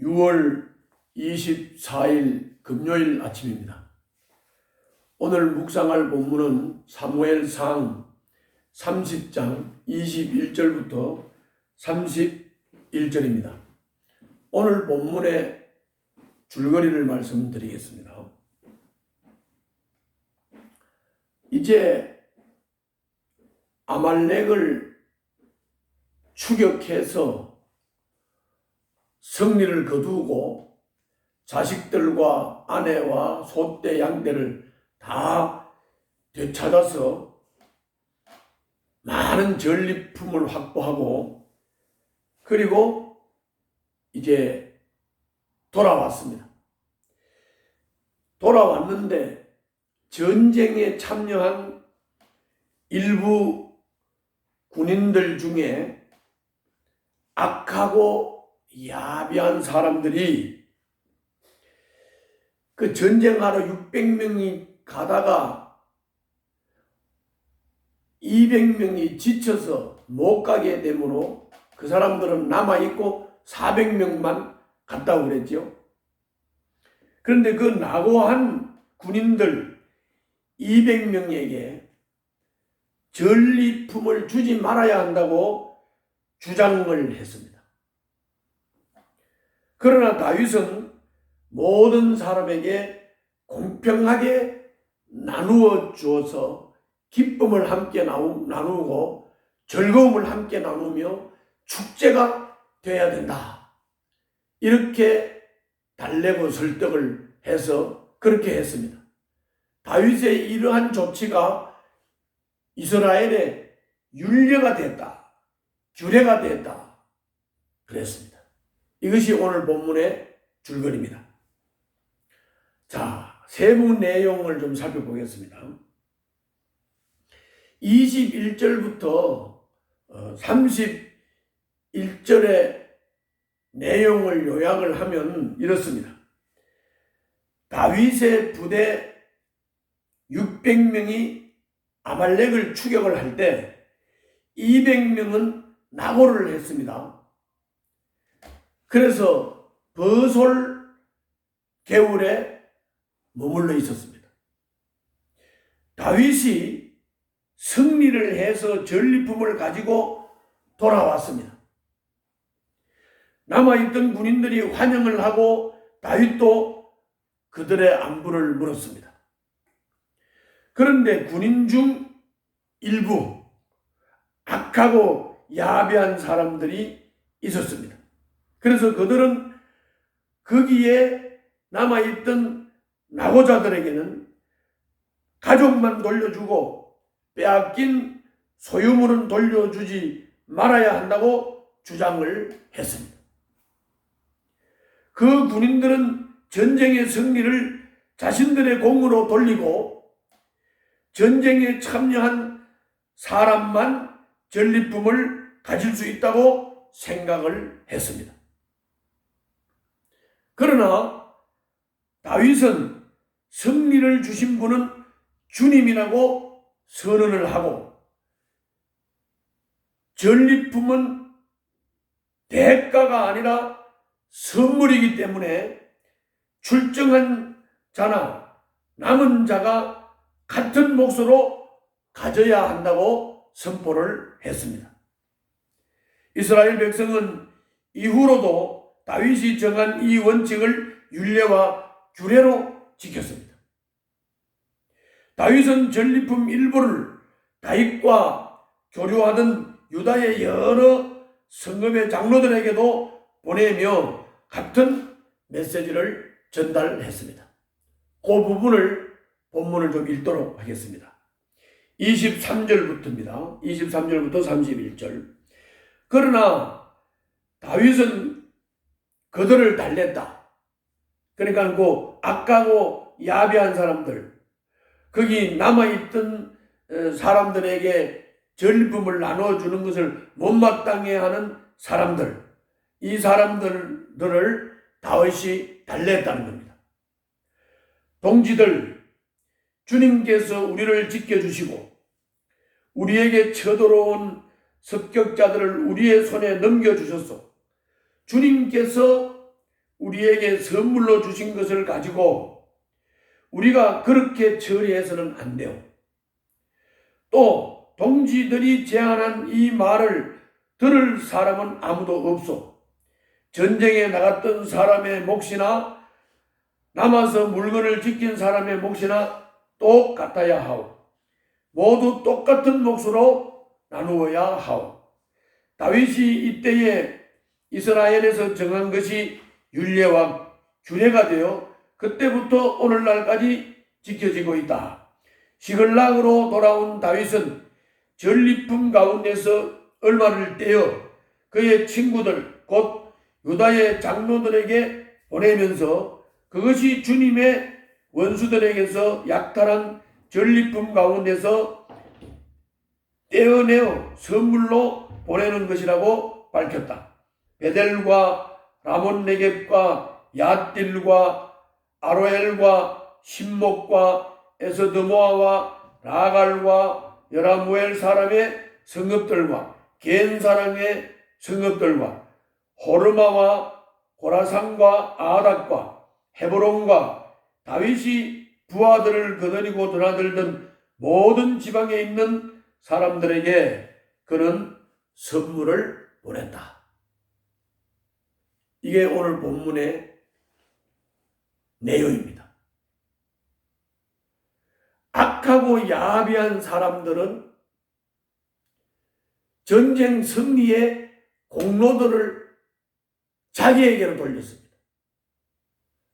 6월 24일 금요일 아침입니다. 오늘 묵상할 본문은 사무엘상 30장 21절부터 31절입니다. 오늘 본문의 줄거리를 말씀드리겠습니다. 이제 아말렉을 추격해서 승리를 거두고 자식들과 아내와 소떼 양떼를 다 되찾아서 많은 전리품을 확보하고 그리고 이제 돌아왔습니다. 돌아왔는데 전쟁에 참여한 일부 군인들 중에 악하고 야비한 사람들이 그 전쟁하러 600명이 가다가 200명이 지쳐서 못 가게 되므로 그 사람들은 남아있고 400명만 갔다고 그랬죠. 그런데 그 낙오한 군인들 200명에게 전리품을 주지 말아야 한다고 주장을 했습니다. 그러나 다윗은 모든 사람에게 공평하게 나누어 주어서 기쁨을 함께 나누고 즐거움을 함께 나누며 축제가 되어야 된다. 이렇게 달래고 설득을 해서 그렇게 했습니다. 다윗의 이러한 조치가 이스라엘의 율례가 됐다. 규례가 됐다. 그랬습니다. 이것이 오늘 본문의 줄거리입니다. 자, 세부 내용을 좀 살펴보겠습니다. 21절부터 31절의 내용을 요약을 하면 이렇습니다. 다윗의 부대 600명이 아말렉을 추격을 할 때 200명은 낙오를 했습니다. 그래서 버솔 개울에 머물러 있었습니다. 다윗이 승리를 해서 전리품을 가지고 돌아왔습니다. 남아있던 군인들이 환영을 하고 다윗도 그들의 안부를 물었습니다. 그런데 군인 중 일부 악하고 야비한 사람들이 있었습니다. 그래서 그들은 거기에 남아있던 낙오자들에게는 가족만 돌려주고 빼앗긴 소유물은 돌려주지 말아야 한다고 주장을 했습니다. 그 군인들은 전쟁의 승리를 자신들의 공으로 돌리고 전쟁에 참여한 사람만 전리품을 가질 수 있다고 생각을 했습니다. 그러나 다윗은 승리를 주신 분은 주님이라고 선언을 하고 전리품은 대가가 아니라 선물이기 때문에 출정한 자나 남은 자가 같은 몫으로 가져야 한다고 선포를 했습니다. 이스라엘 백성은 이후로도 다윗이 정한 이 원칙을 율례와 규례로 지켰습니다. 다윗은 전리품 일부를 다윗과 교류하던 유다의 여러 성읍의 장로들에게도 보내며 같은 메시지를 전달했습니다. 그 부분을 본문을 좀 읽도록 하겠습니다. 23절부터입니다. 23절부터 31절. 그러나 다윗은 그들을 달랬다. 그러니까 그 악하고 야비한 사람들, 거기 남아있던 사람들에게 전리품을 나눠주는 것을 못마땅해 하는 사람들, 이 사람들을 다윗이 달랬다는 겁니다. 동지들, 주님께서 우리를 지켜주시고 우리에게 쳐들어온 습격자들을 우리의 손에 넘겨주셨소. 주님께서 우리에게 선물로 주신 것을 가지고 우리가 그렇게 처리해서는 안 돼요. 또 동지들이 제안한 이 말을 들을 사람은 아무도 없어. 전쟁에 나갔던 사람의 몫이나 남아서 물건을 지킨 사람의 몫이나 똑같아야 하오. 모두 똑같은 몫으로 나누어야 하오. 다윗이 이때에 이스라엘에서 정한 것이 율례와 규례가 되어 그때부터 오늘날까지 지켜지고 있다. 시글락으로 돌아온 다윗은 전리품 가운데서 얼마를 떼어 그의 친구들 곧 유다의 장로들에게 보내면서 그것이 주님의 원수들에게서 약탈한 전리품 가운데서 떼어내어 선물로 보내는 것이라고 밝혔다. 베델과 라몬네겝과 얏딜과 아로엘과 신목과 에스드모아와 라갈과 여라무엘 사람의 성읍들과 겐 사람의 성읍들과 호르마와 고라산과 아닥과 헤브론과 다윗이 부하들을 거느리고 드나들던 모든 지방에 있는 사람들에게 그는 선물을 보냈다. 이게 오늘 본문의 내용입니다. 악하고 야비한 사람들은 전쟁 승리의 공로들을 자기에게로 돌렸습니다.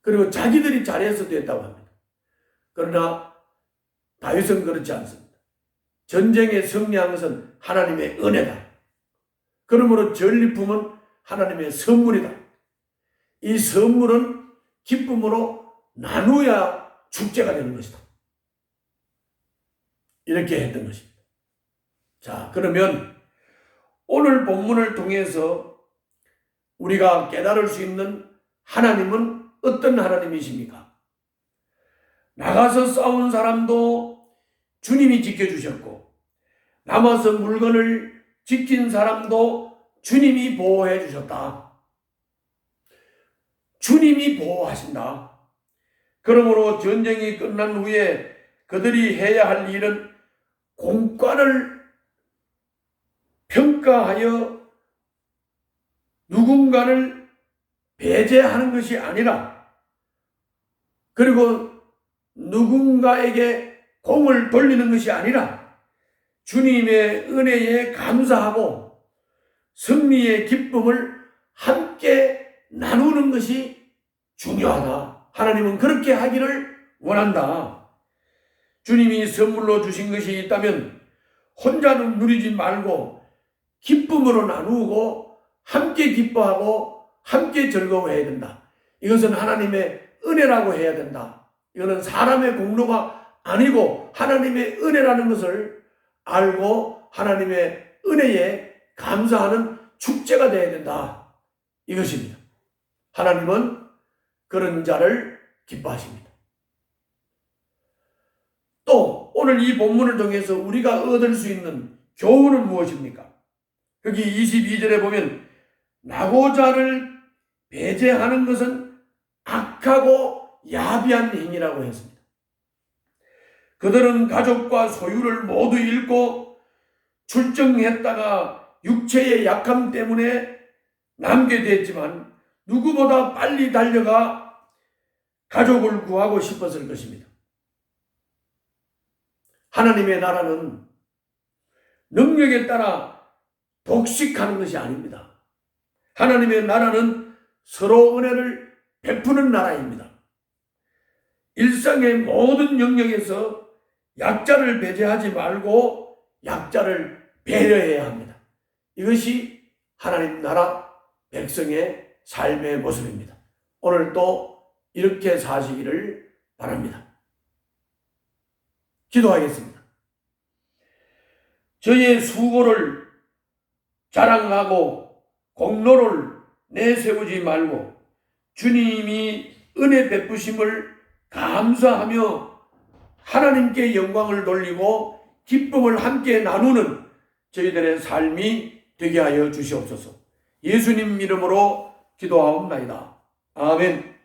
그리고 자기들이 잘해서 됐다고 합니다. 그러나 다윗은 그렇지 않습니다. 전쟁에 승리한 것은 하나님의 은혜다. 그러므로 전리품은 하나님의 선물이다. 이 선물은 기쁨으로 나누어야 축제가 되는 것이다. 이렇게 했던 것입니다. 자, 그러면 오늘 본문을 통해서 우리가 깨달을 수 있는 하나님은 어떤 하나님이십니까? 나가서 싸운 사람도 주님이 지켜주셨고 남아서 물건을 지킨 사람도 주님이 보호해 주셨다. 주님이 보호하신다. 그러므로 전쟁이 끝난 후에 그들이 해야 할 일은 공과를 평가하여 누군가를 배제하는 것이 아니라 그리고 누군가에게 공을 돌리는 것이 아니라 주님의 은혜에 감사하고 승리의 기쁨을 함께 나누는 것이 중요하다. 하나님은 그렇게 하기를 원한다. 주님이 선물로 주신 것이 있다면 혼자는 누리지 말고 기쁨으로 나누고 함께 기뻐하고 함께 즐거워해야 된다. 이것은 하나님의 은혜라고 해야 된다. 이거는 사람의 공로가 아니고 하나님의 은혜라는 것을 알고 하나님의 은혜에 감사하는 축제가 되어야 된다. 이것입니다. 하나님은 그런 자를 기뻐하십니다. 또 오늘 이 본문을 통해서 우리가 얻을 수 있는 교훈은 무엇입니까? 여기 22절에 보면 낙오자를 배제하는 것은 악하고 야비한 행위라고 했습니다. 그들은 가족과 소유를 모두 잃고 출정했다가 육체의 약함 때문에 남게 됐지만 누구보다 빨리 달려가 가족을 구하고 싶었을 것입니다. 하나님의 나라는 능력에 따라 독식하는 것이 아닙니다. 하나님의 나라는 서로 은혜를 베푸는 나라입니다. 일상의 모든 영역에서 약자를 배제하지 말고 약자를 배려해야 합니다. 이것이 하나님 나라 백성의 삶의 모습입니다. 오늘도 이렇게 사시기를 바랍니다. 기도하겠습니다. 저의 수고를 자랑하고 공로를 내세우지 말고 주님이 은혜 베푸심을 감사하며 하나님께 영광을 돌리고 기쁨을 함께 나누는 저희들의 삶이 되게 하여 주시옵소서. 예수님 이름으로 기도하옵나이다. 아멘.